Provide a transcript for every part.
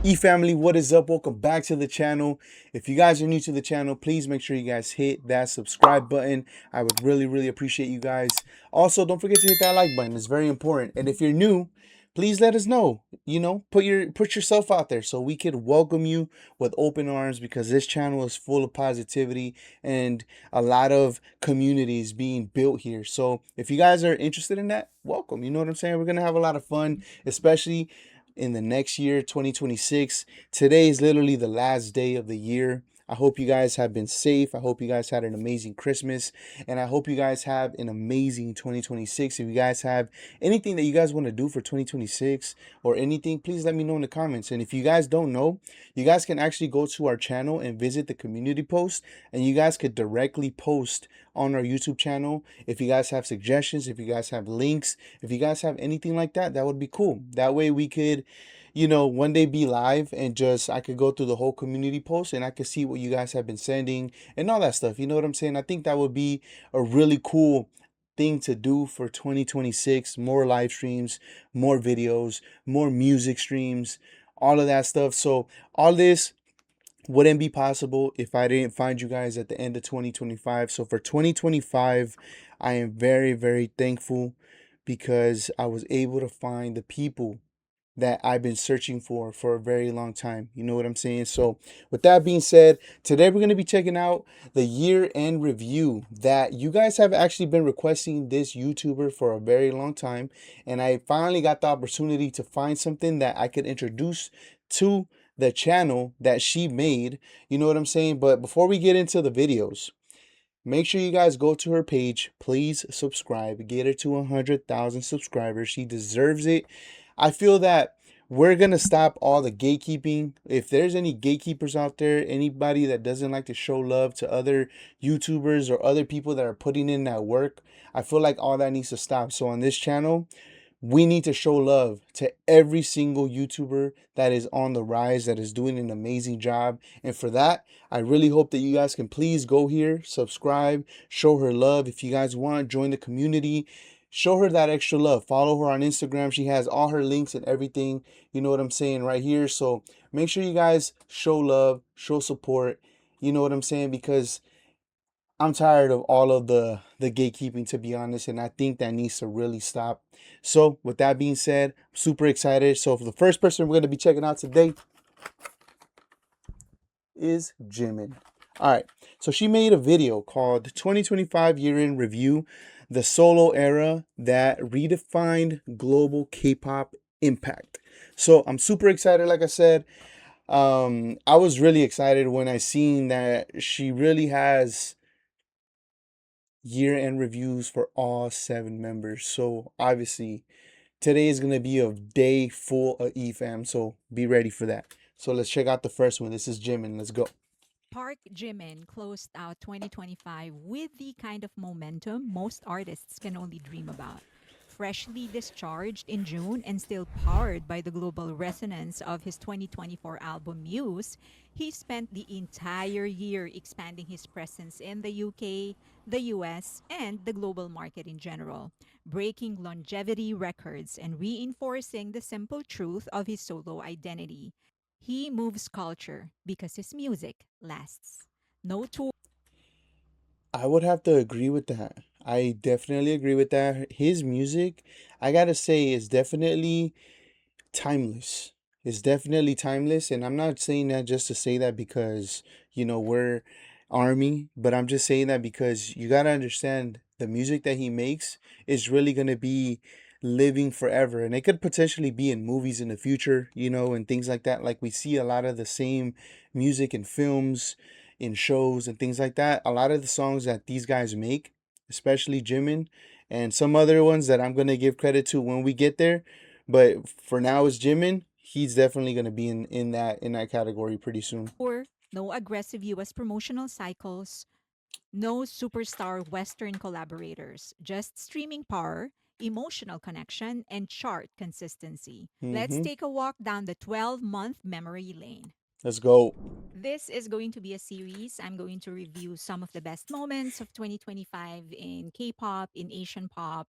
eFamily, what is up? Welcome back to the channel. If you guys are new to the channel, please make sure you guys hit that subscribe button. I would really appreciate you guys. Also, don't forget to hit that like button. It's very important. And if you're new, please let us know. Put yourself out there so we could welcome you with open arms, because this channel is full of positivity and a lot of communities being built here. So if you guys are interested in that, welcome. You know what I'm saying? We're gonna have a lot of fun, especially in the next year, 2026. Today is literally the last day of the year. I hope you guys have been safe. I hope you guys had an amazing Christmas. And I hope you guys have an amazing 2026. If you guys have anything that you guys want to do for 2026 or anything, please let me know in the comments. And if you guys don't know, you guys can actually go to our channel and visit the community post. And you guys could directly post on our YouTube channel. If you guys have suggestions, if you guys have links, if you guys have anything like that, that would be cool. That way we could, one day be live and just I could go through the whole community post and I could see what you guys have been sending and all that stuff. You know what I'm saying? I think that would be a really cool thing to do for 2026. More live streams, more videos, more music streams, all of that stuff. So all this wouldn't be possible if I didn't find you guys at the end of 2025. So for 2025, I am very thankful because I was able to find the people that I've been searching for a very long time. You know what I'm saying? So with that being said, today we're going to be checking out the year-end review that you guys have actually been requesting this YouTuber for a very long time. And I finally got the opportunity to find something that I could introduce to the channel that she made. You know what I'm saying? But before we get into the videos, make sure you guys go to her page. Please subscribe. Get her to 100,000 subscribers. She deserves it. I feel that we're going to stop all the gatekeeping. If there's any gatekeepers out there, anybody that doesn't like to show love to other YouTubers or other people that are putting in that work, I feel like all that needs to stop. So on this channel, we need to show love to every single YouTuber that is on the rise, that is doing an amazing job. And for that, I really hope that you guys can please go here, subscribe, show her love. If you guys want, join the community, show her that extra love. Follow her on Instagram. She has all her links and everything. You know what I'm saying right here. So make sure you guys show love, show support. You know what I'm saying? Because I'm tired of all of the gatekeeping, to be honest, and I think that needs to really stop. So with that being said, I'm super excited. So for the first person we're going to be checking out today is Jimin. All right, so she made a video called 2025 Year in Review, the solo era that redefined global K-pop impact. So I'm super excited. Like I said, I was really excited when I seen that she really has year-end reviews for all 7 members. So obviously today is going to be a day full of eFam, so be ready for that. So let's check out the first one. This is Jimin. Let's go. Park Jimin closed out 2025 with the kind of momentum most artists can only dream about. Freshly discharged in June and still powered by the global resonance of his 2024 album Muse, he spent the entire year expanding his presence in the UK, the US, and the global market in general, breaking longevity records and reinforcing the simple truth of his solo identity. He moves culture because his music lasts. No tour. I would have to agree with that. I definitely agree with that. His music, I gotta say, is definitely timeless. It's definitely timeless. And I'm not saying that just to say that because, we're Army, but I'm just saying that because you got to understand the music that he makes is really going to be living forever. And it could potentially be in movies in the future, and things like that. Like we see a lot of the same music in films, in shows, and things like that. A lot of the songs that these guys make, especially Jimin and some other ones that I'm going to give credit to when we get there, but for now, it's Jimin. He's definitely gonna be in that category pretty soon. No aggressive US promotional cycles, no superstar Western collaborators, just streaming power, emotional connection, and chart consistency. Let's Mm-hmm. take a walk down the 12-month memory lane. Let's go. This is going to be a series. I'm going to review some of the best moments of 2025 in K pop, in Asian pop,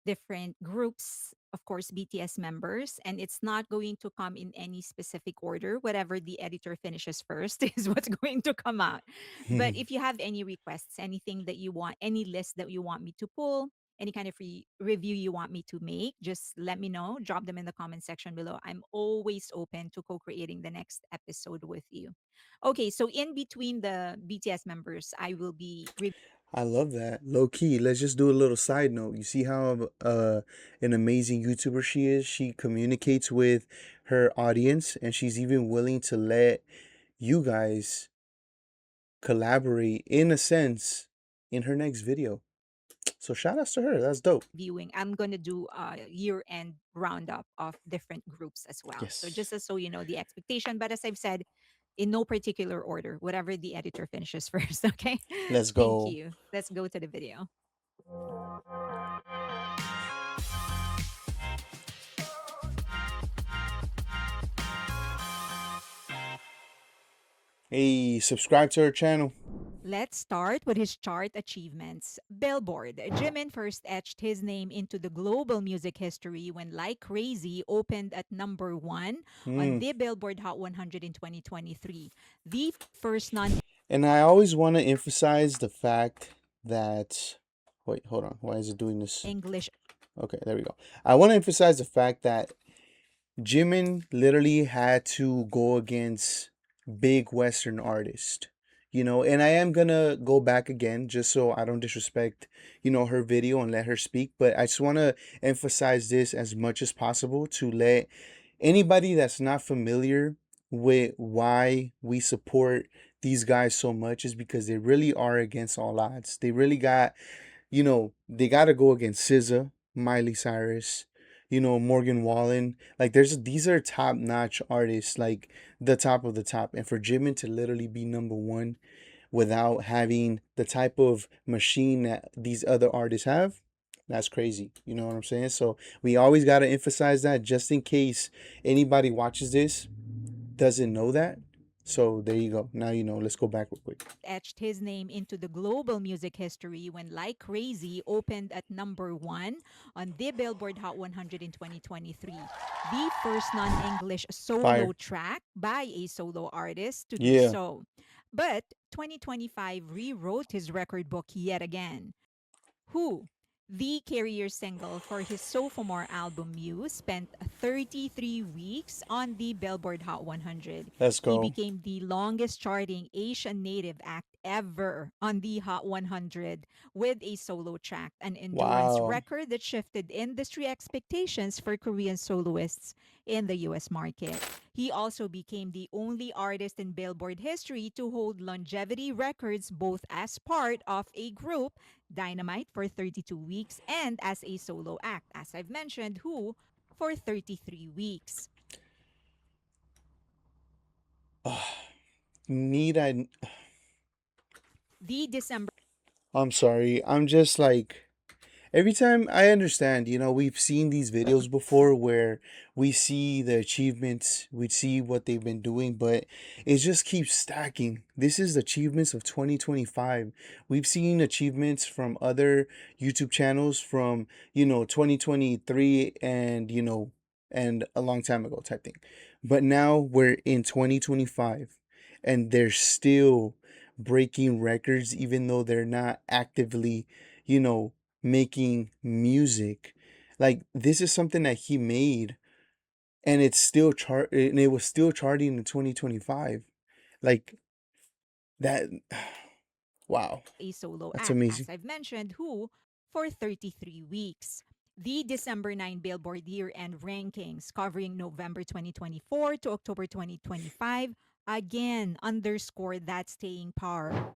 different groups, of course, BTS members, and it's not going to come in any specific order. Whatever the editor finishes first is what's going to come out. But if you have any requests, anything that you want, any list that you want me to pull, any kind of review you want me to make, just let me know. Drop them in the comment section below. I'm always open to co creating the next episode with you. Okay, so in between the BTS members, I will be I love that. Low key. Let's just do a little side note. You see how an amazing YouTuber she is? She communicates with her audience and she's even willing to let you guys collaborate in a sense in her next video. So shout outs to her. That's dope. viewing. I'm going to do a year end roundup of different groups as well. So Yes. just as so you know the expectation, but as I've said, in no particular order, whatever the editor finishes first. Okay. Let's Thank go. you. Let's go to the video. Hey, subscribe to her channel. Let's start with his chart achievements. Billboard. Jimin first etched his name into the global music history when Like Crazy opened at number one on Hmm. the Billboard Hot 100 in 2023. The first non And I always want to emphasize the fact that. Wait, hold on. Why is it doing this? English Okay, there we go. I want to emphasize the fact that Jimin literally had to go against big Western artists, and I am gonna go back again just so I don't disrespect, her video and let her speak. But I just want to emphasize this as much as possible to let anybody that's not familiar with why we support these guys so much is because they really are against all odds. They really got they got to go against SZA, Miley Cyrus, Morgan Wallen. Like these are top-notch artists, like the top of the top. And for Jimin to literally be number one without having the type of machine that these other artists have, that's crazy. You know what I'm saying? So we always got to emphasize that just in case anybody watches this doesn't know that. So there you go. Now you know. Let's go back real quick. etched his name into the global music history when Like Crazy opened at number one on the Billboard Hot 100 in 2023. The first non English solo Fire. track by a solo artist to do Yeah. so. But 2025 rewrote his record book yet again. Who, the carrier single for his sophomore album Muse, spent 33 weeks on the Billboard Hot 100. Let's He go. became the longest charting Asian native act ever on the Hot 100 with a solo track, an endurance Wow. record that shifted industry expectations for Korean soloists in the US market. He also became the only artist in Billboard history to hold longevity records both as part of a group, Dynamite, for 32 weeks, and as a solo act, as I've mentioned, Who, for 33 weeks. Need I The December I'm sorry. I'm just like every time I understand, we've seen these videos before where we see the achievements, we see what they've been doing, but it just keeps stacking. This is achievements of 2025. We've seen achievements from other YouTube channels from, 2023 and a long time ago type thing. But now we're in 2025 and they're still breaking records even though they're not actively, you know, making music. Like this is something that he made and it was still charting in 2025. Like that wow. a solo That's act, as amazing. I've mentioned, Who, for 33 weeks. The December 9 Billboard year end rankings covering November 2024 to October 2025 again underscore that staying power.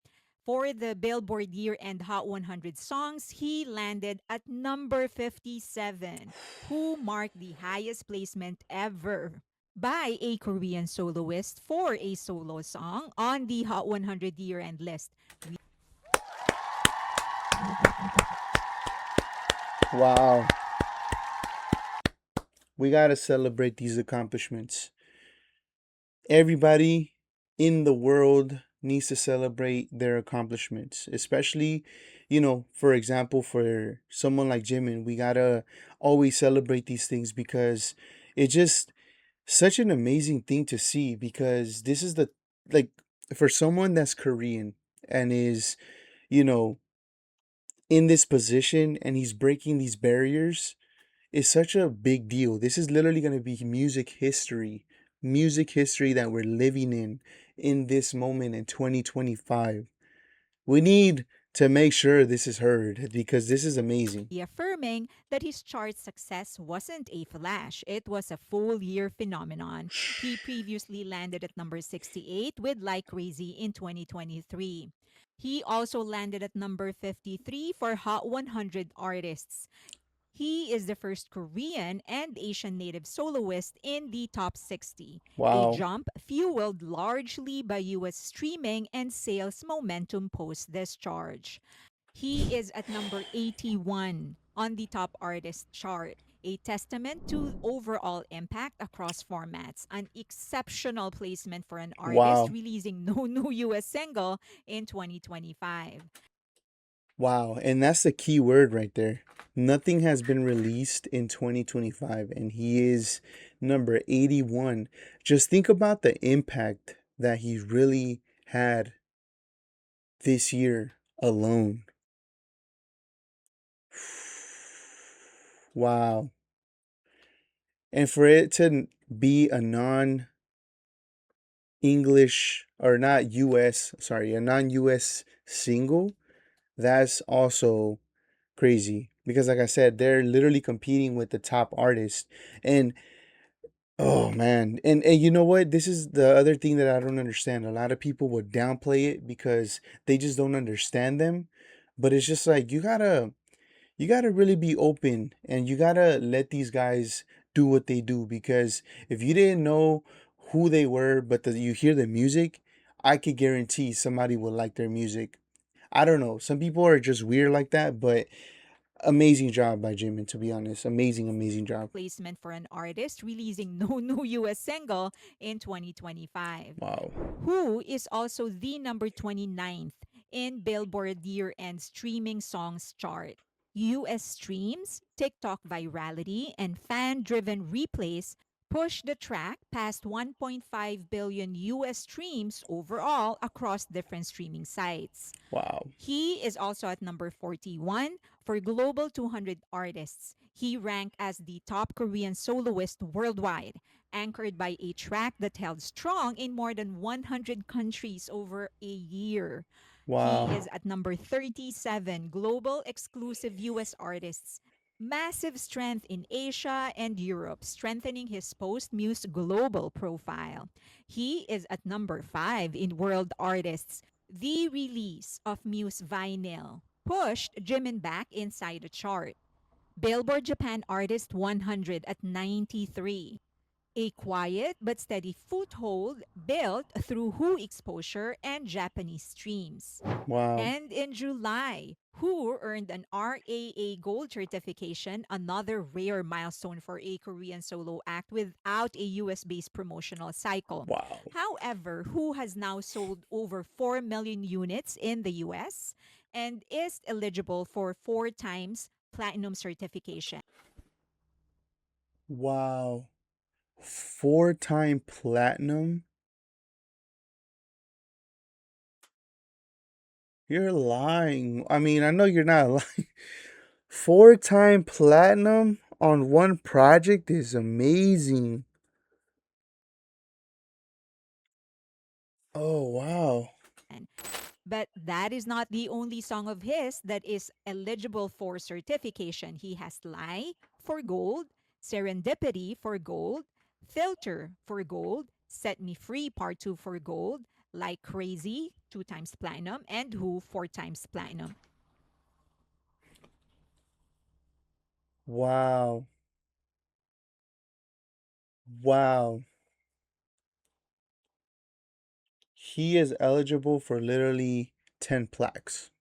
For the Billboard year end Hot 100 songs, he landed at number 57, Who marked the highest placement ever by a Korean soloist for a solo song on the Hot 100 year end list. Wow. We got to celebrate these accomplishments. Everybody in the world needs to celebrate their accomplishments, especially, for example, for someone like Jimin, we gotta always celebrate these things because it's just such an amazing thing to see because this is the like for someone that's Korean and is, you know, in this position and he's breaking these barriers is such a big deal. This is literally going to be music history that we're living in this moment in 2025. We need to make sure this is heard because this is amazing. Affirming that his chart success wasn't a flash, it was a full year phenomenon. He previously landed at number 68 with Like Crazy in 2023. He also landed at number 53 for Hot 100 Artists. He is the first Korean and Asian native soloist in the top 60, a Wow. jump fueled largely by US streaming and sales momentum post discharge. He is at number 81 on the top artist chart, a testament to overall impact across formats, an exceptional placement for an artist Wow. releasing no new US single in 2025. Wow. And that's the key word right there. Nothing has been released in 2025, and he is number 81. Just think about the impact that he really had this year alone. Wow. And for it to be a non English or not US, sorry, a non US single, that's also crazy because like I said, they're literally competing with the top artists. And oh man, and you know what? This is the other thing that I don't understand. A lot of people would downplay it because they just don't understand them. But it's just like you gotta really be open and you gotta let these guys do what they do because if you didn't know who they were, but you hear the music, I could guarantee somebody will like their music. I don't know. Some people are just weird like that, but amazing job by Jimin, to be honest. Amazing, amazing job. Placement for an artist releasing no new US single in 2025. Wow. Who is also the number 29th in Billboard year end streaming songs chart. US streams, TikTok virality, and fan driven replays pushed the track past 1.5 billion US streams overall across different streaming sites. Wow. He is also at number 41 for Global 200 Artists. He ranked as the top Korean soloist worldwide, anchored by a track that held strong in more than 100 countries over a year. He Wow. is at number 37 Global Exclusive US Artists. Massive strength in Asia and Europe, strengthening his post Muse global profile. He is at number 5 in World Artists. The release of Muse Vinyl pushed Jimin back inside the chart. Billboard Japan Artist 100 at 93. A quiet but steady foothold built through Who exposure and Japanese streams. Wow. And in July, Who earned an RAA Gold certification, another rare milestone for a Korean solo act without a US based promotional cycle. Wow. However, Who has now sold over 4 million units in the US and is eligible for 4 times platinum certification. Wow. 4-time platinum? You're lying. I mean, I know you're not lying. 4-time platinum on one project is amazing. Oh, wow. But that is not the only song of his that is eligible for certification. He has Lie for gold, Serendipity for gold, Filter for gold, Set Me Free Part 2 for gold, Like Crazy 2 times platinum, and Who 4 times platinum. Wow. Wow. He is eligible for literally 10 plaques.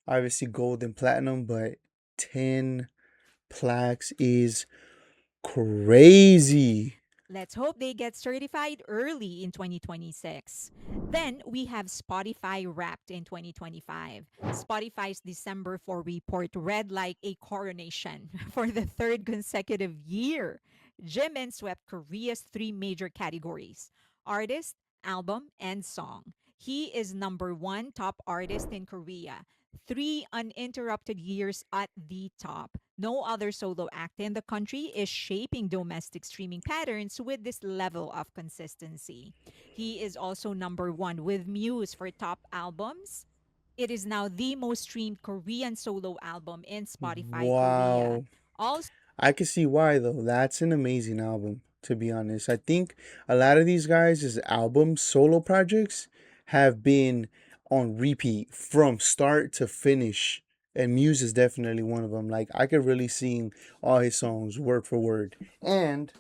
Obviously gold and platinum, but 10 plaques is crazy. Let's hope they get certified early in 2026. Then we have Spotify Wrapped in 2025. Spotify's December 4 report read like a coronation for the third consecutive year. Jimin swept Korea's three major categories: artist, album, and song. He is number one top artist in Korea. 3 uninterrupted years at the top. No other solo act in the country is shaping domestic streaming patterns with this level of consistency. He is also number one with Muse for top albums. It is now the most streamed Korean solo album in Spotify Korea. Wow. Also, I can see why though. That's an amazing album, to be honest. I think a lot of these guys' albums, solo projects, have been on repeat from start to finish. And Muse is definitely one of them. Like I could really sing all his songs word for word. And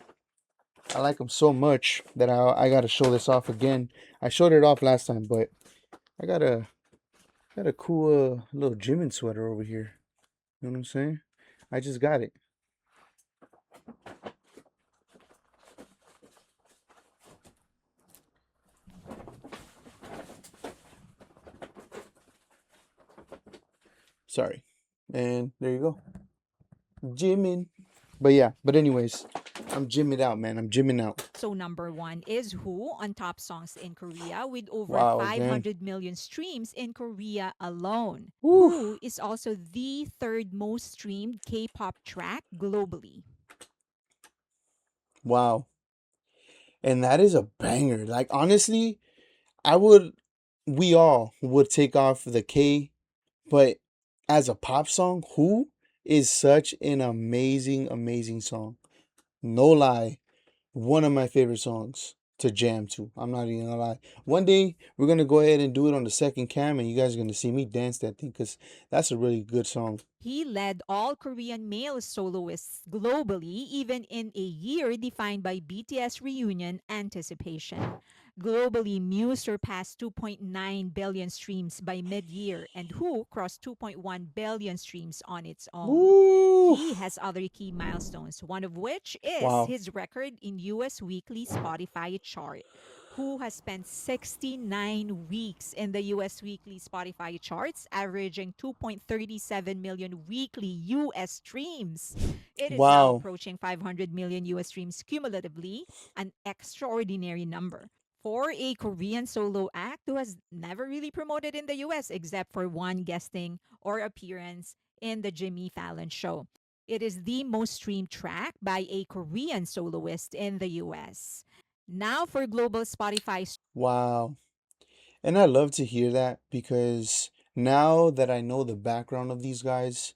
I like him so much that I gotta show this off again. I showed it off last time, but I got a cool little Jimin sweater over here. You know what I'm saying? I just got it. Sorry. And there you go. Jimin. But yeah, but anyways, I'm jimming out, man. I'm jimming out. number one is Who on top songs in Korea with over Wow, again. 500 million streams in Korea alone. Woo. Who is also the third most streamed K pop track globally. Wow. And that is a banger. Like honestly, I would we all would take off the K, but as a pop song, Who is such an amazing, amazing song. No lie. One of my favorite songs to jam to. I'm not even gonna lie. One day we're gonna go ahead and do it on the second cam, and you guys are gonna see me dance that thing because that's a really good song. He led all Korean male soloists globally, even in a year defined by BTS reunion anticipation. Globally, Muse surpassed 2.9 billion streams by mid year, and Who crossed 2.1 billion streams on its own. Woo! He has other key milestones, one of which is Wow! his record in US weekly Spotify chart. Who has spent 69 weeks in the US weekly Spotify charts, averaging 2.37 million weekly US streams. It is now Wow! approaching 500 million US streams cumulatively, an extraordinary number for a Korean solo act who has never really promoted in the US except for one guesting or appearance in the Jimmy Fallon show. It is the most streamed track by a Korean soloist in the US. Now for global Spotify Wow! And I love to hear that because now that I know the background of these guys,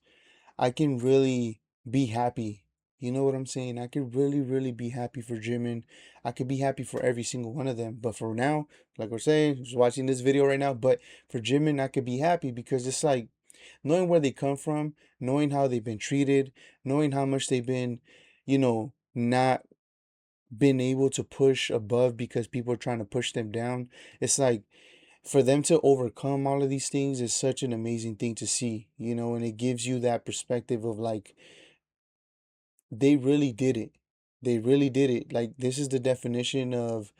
I can really be happy. You know what I'm saying? I could really, really be happy for Jimin. I could be happy for every single one of them. But for now, like we're saying, just watching this video right now, but for Jimin, I could be happy because it's like knowing where they come from, knowing how they've been treated, knowing how much they've been, not been able to push above because people are trying to push them down. It's like for them to overcome all of these things is such an amazing thing to see, and it gives you that perspective of like they really did it. They really did it. Like this is the definition of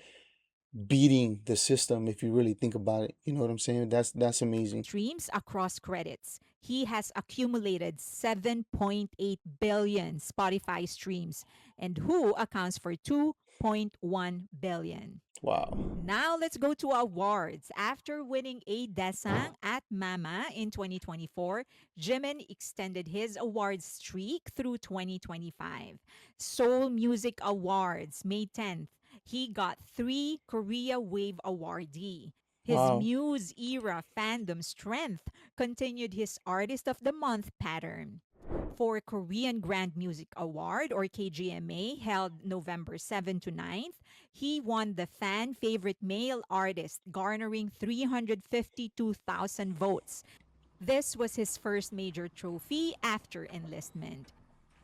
beating the system if you really think about it. You know what I'm saying? That's amazing. streams across credits. He has accumulated 7.8 billion Spotify streams, and Who accounts for 2.1 billion. Wow. Now let's go to awards. After winning a Desang at Mama in 2024, Jimin extended his award streak through 2025. Seoul Music Awards, May 10th. He got 3 Korea Wave awardee. His Wow. Muse era fandom strength continued his Artist of the Month pattern. For Korean Grand Music Award or KGMA held November 7 to 9th, he won the fan favorite male artist, garnering 352,000 votes. This was his first major trophy after enlistment.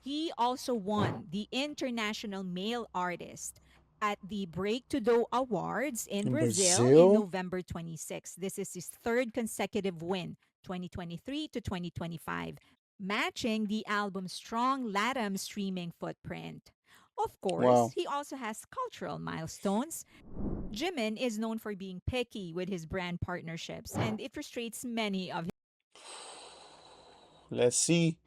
He also won the International Male Artist at the Break to Do Awards in In Brazil in Brazil? November 26. This is his third consecutive win, 2023 to 2025, matching the album's strong LATAM streaming footprint. Of course, Wow. he also has cultural milestones. Jimin is known for being picky with his brand partnerships, and it frustrates many of Let's see.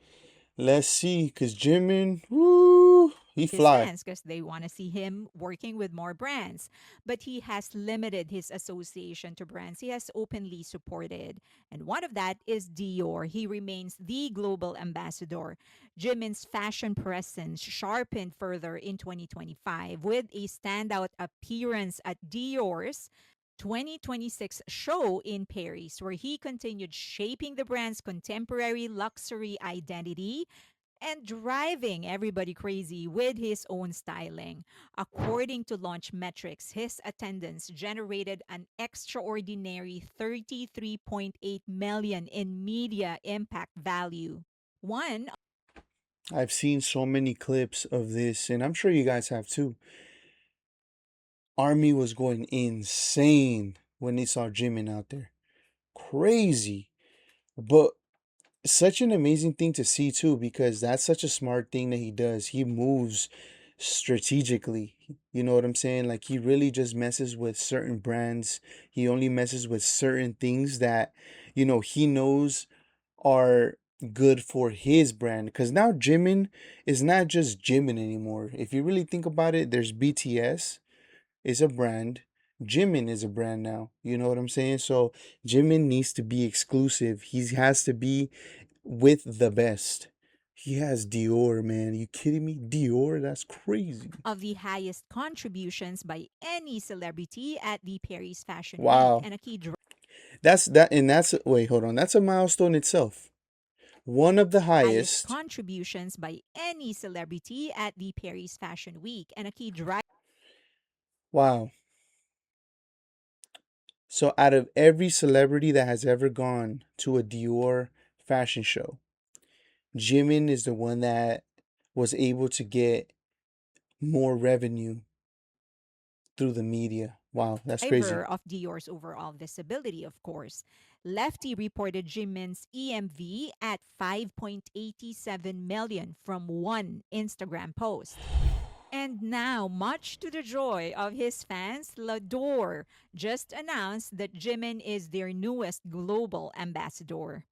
Let's see. Cause Jimin, woo, he his fly. fans because they want to see him working with more brands. But he has limited his association to brands he has openly supported. And one of that is Dior. He remains the global ambassador. Jimin's fashion presence sharpened further in 2025 with a standout appearance at Dior's 2026 show in Paris, where he continued shaping the brand's contemporary luxury identity and driving everybody crazy with his own styling. According to launch metrics, his attendance generated an extraordinary 33.8 million in media impact value. One I've seen so many clips of this, and I'm sure you guys have too. Army was going insane when they saw Jimin out there. Crazy. But such an amazing thing to see too, because that's such a smart thing that he does. He moves strategically. You know what I'm saying? Like he really just messes with certain brands. He only messes with certain things that, he knows are good for his brand. Because now Jimin is not just Jimin anymore. If you really think about it, there's BTS is a brand. Jimin is a brand now. You know what I'm saying? So Jimin needs to be exclusive. He has to be with the best. He has Dior, man. You kidding me? Dior? That's crazy. of the highest contributions by any celebrity at the Paris Fashion Week Wow. and a key That's wait, hold on. That's a milestone itself. One of the highest highest. contributions by any celebrity at the Paris Fashion Week and a key Wow. So out of every celebrity that has ever gone to a Dior fashion show, Jimin is the one that was able to get more revenue through the media. Wow, that's driver crazy. of Dior's overall visibility, of course. Lefty reported Jimin's EMV at 5.87 million from one Instagram post. And now, much to the joy of his fans, Lador just announced that Jimin is their newest global ambassador.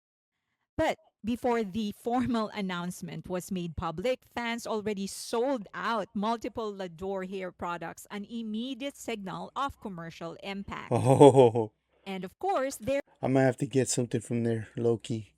But before the formal announcement was made public, fans already sold out multiple Lador hair products, an immediate signal of commercial impact. Oh, And of course, there I might have to get something from there, low key.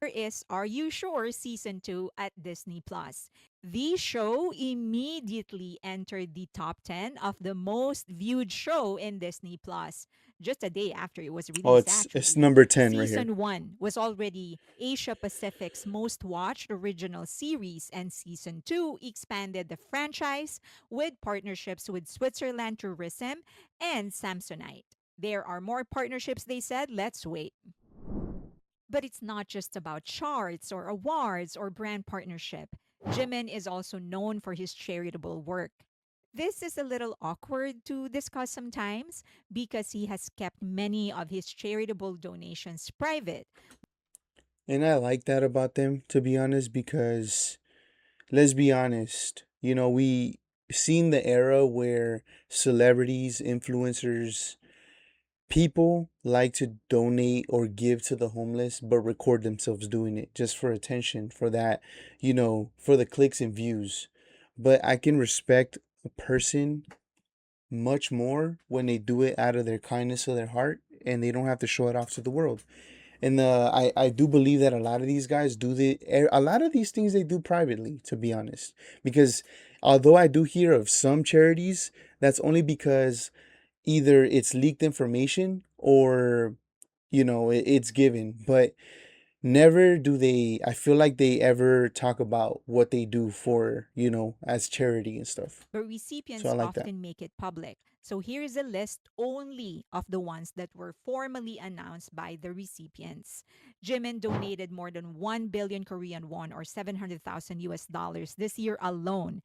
is Are You Sure Season 2 at Disney Plus. The show immediately entered the top 10 of the most viewed show in Disney Plus just a day after it was Oh, released it's actually. number 10 right here. Season 1 was already Asia Pacific's most watched original series, and season 2 expanded the franchise with partnerships with Switzerland Tourism and Samsonite. There are more partnerships, they said. Let's wait. But it's not just about charts or awards or brand partnership. Jimin is also known for his charitable work. This is a little awkward to discuss sometimes because he has kept many of his charitable donations private. And I like that about them, to be honest, because let's be honest, we seen the era where celebrities, influencers, people like to donate or give to the homeless, but record themselves doing it just for attention, for that, for the clicks and views. But I can respect a person much more when they do it out of their kindness of their heart and they don't have to show it off to the world. And I do believe that a lot of these guys a lot of these things they do privately, to be honest. Because although I do hear of some charities, that's only because either it's leaked information or it's given. But never do they, I feel like they ever talk about what they do for, as charity and stuff. But So I recipients like that. often make it public. So here is a list only of the ones that were formally announced by the recipients. Jimin donated more than 1 billion Korean won or 700,000 US dollars this year alone.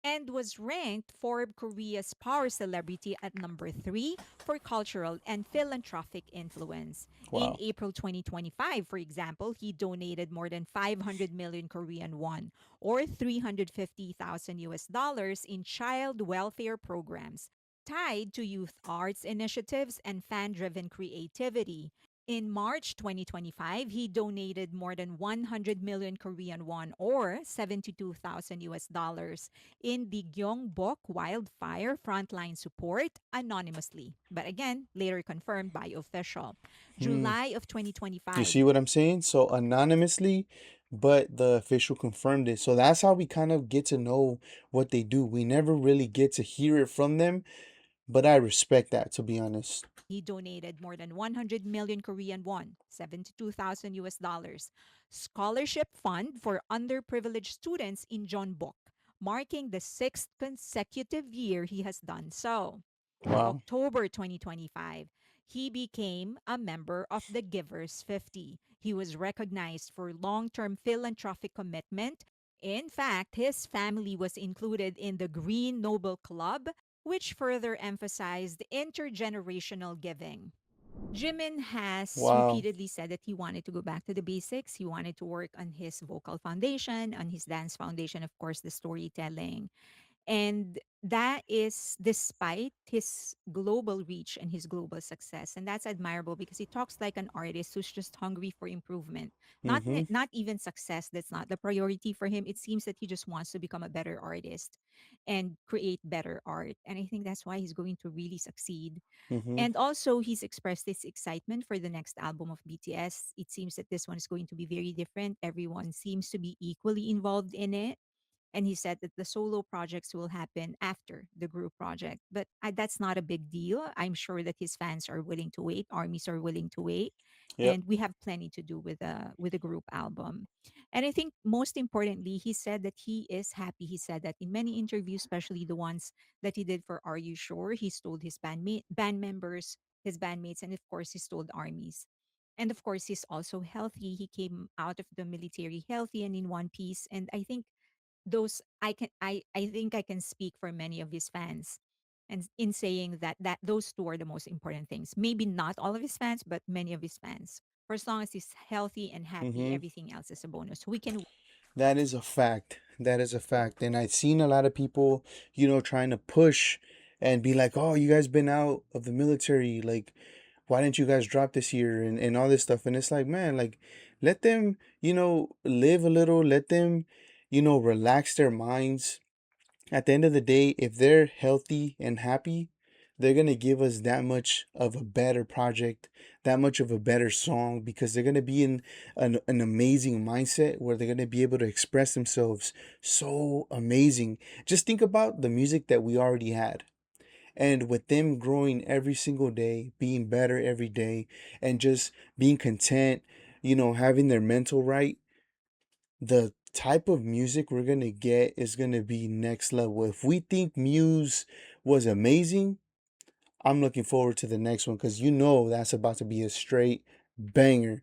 and was ranked Forbes Korea's power celebrity at number 3 for cultural and philanthropic influence. In Wow. April 2025, for example, he donated more than 500 million Korean won or 350,000 US dollars in child welfare programs tied to youth arts initiatives and fan-driven creativity. In March 2025, he donated more than 100 million Korean won or 72,000 US dollars in the Gyeongbok wildfire frontline support anonymously, but again, later confirmed by official. Hmm. July of You 2025. see what I'm saying? So anonymously, but the official confirmed it. So that's how we kind of get to know what they do. We never really get to hear it from them, but I respect that, to be honest. He donated more than 100 million Korean won, 72,000 US dollars, scholarship fund for underprivileged students in Jeonbuk, marking the sixth consecutive year he has done so. Wow. October 2025, he became a member of the Givers 50. He was recognized for long term philanthropic commitment. In fact, his family was included in the Green Nobel Club, which further emphasized intergenerational giving. Jimin has Wow. repeatedly said that he wanted to go back to the basics. He wanted to work on his vocal foundation, on his dance foundation, of course, the storytelling. And that is despite his global reach and his global success. And that's admirable because he talks like an artist who's just hungry for improvement. Mm-hmm. Not even success, that's not the priority for him. It seems that he just wants to become a better artist and create better art. And I think that's why he's going to really succeed. Mm-hmm. And also, he's expressed his excitement for the next album of BTS. It seems that this one is going to be very different. Everyone seems to be equally involved in it, and he said that the solo projects will happen after the group project. But that's not a big deal. I'm sure that his fans are willing to wait, armies are willing to wait, Yep. and we have plenty to do with a group album. And I think most importantly, he said that he is happy. He said that in many interviews, especially the ones that he did for Are You Sure, he's told his band members, his bandmates, and of course, he's told armies. And of course, he's also healthy. He came out of the military healthy and in one piece. And I think those I think I can speak for many of his fans and in saying that those two are the most important things. Maybe not all of his fans, but many of his fans. For as long as he's healthy and happy, Mm-hmm. everything else is a bonus. We can That is a fact. That is a fact. And I've seen a lot of people, trying to push and be like, oh, you guys been out of the military. Like, why didn't you guys drop this year and all this stuff? And it's like, man, like, let them, live a little. Let them, relax their minds. At the end of the day, if they're healthy and happy, they're going to give us that much of a better project, that much of a better song, because they're going to be in an amazing mindset where they're going to be able to express themselves so amazing. Just think about the music that we already had. And with them growing every single day, being better every day, and just being content, having their mental right, the type of music we're gonna get is gonna be next level. If we think Muse was amazing, I'm looking forward to the next one because that's about to be a straight banger.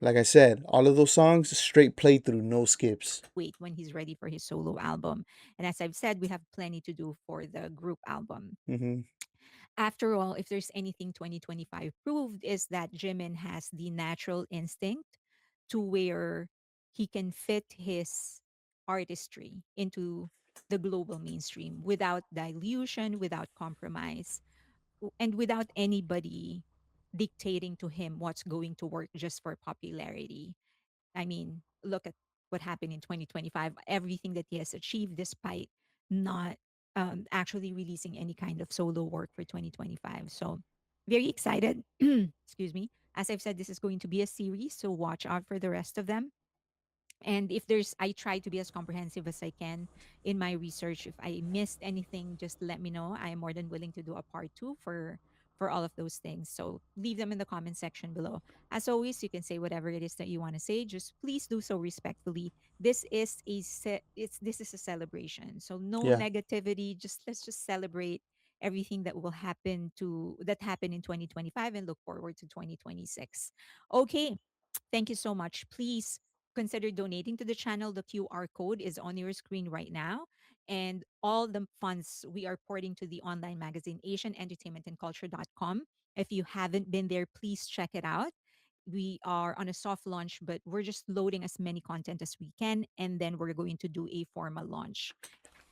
Like I said, all of those songs straight playthrough, no skips. wait when he's ready for his solo album. And as I've said, we have plenty to do for the group album. Mm-hmm. After all, if there's anything 2025 proved is that Jimin has the natural instinct to where he can fit his artistry into the global mainstream without dilution, without compromise, and without anybody dictating to him what's going to work just for popularity. I mean, look at what happened in 2025, everything that he has achieved despite not actually releasing any kind of solo work for 2025. So, very excited. Excuse me. As I've said, this is going to be a series, so watch out for the rest of them. And if there's, I try to be as comprehensive as I can in my research. If I missed anything, just let me know. I am more than willing to do a part two for all of those things. So leave them in the comment section below. As always, you can say whatever it is that you want to say. Just please do so respectfully. This is a celebration. So no Yeah. negativity. Just let's just celebrate everything that happened in 2025 and look forward to 2026. Okay. Thank you so much. Please consider donating to the channel, the QR code is on your screen right now. And all the funds we are porting to the online magazine, AsianEntertainmentandCulture.com. If you haven't been there, please check it out. We are on a soft launch, but we're just loading as many content as we can. And then we're going to do a formal launch.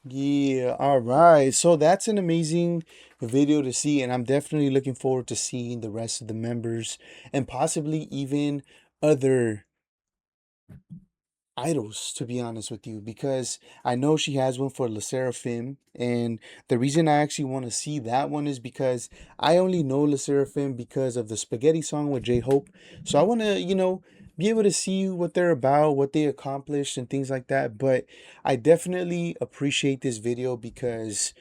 Yeah, all right. So that's an amazing video to see, and I'm definitely looking forward to seeing the rest of the members and possibly even other idols, to be honest with you, because I know she has one for Le Seraphim, and the reason I actually want to see that one is because I only know Le Seraphim because of the Spaghetti song with J Hope. So I want to, be able to see what they're about, what they accomplished, and things like that. But I definitely appreciate this video because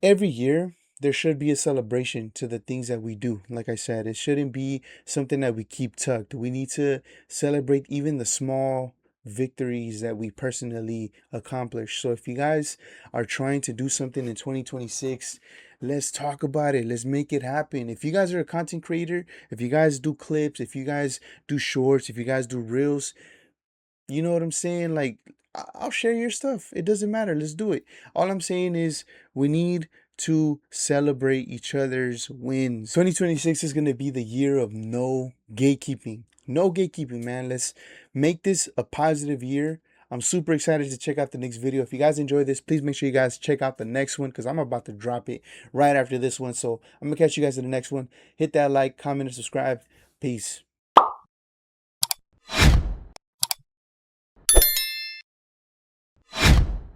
every year there should be a celebration to the things that we do. Like I said, it shouldn't be something that we keep tucked. We need to celebrate even the small victories that we personally accomplish. So if you guys are trying to do something in 2026, let's talk about it. Let's make it happen. If you guys are a content creator, if you guys do clips, if you guys do shorts, if you guys do reels, you know what I'm saying? Like, I'll share your stuff. It doesn't matter. Let's do it. All I'm saying is we need to celebrate each other's wins. 2026 is going to be the year of no gatekeeping. No gatekeeping, man. Let's make this a positive year. I'm super excited to check out the next video. If you guys enjoyed this, please make sure you guys check out the next one because I'm about to drop it right after this one. So I'm going to catch you guys in the next one. Hit that like, comment, and subscribe. Peace.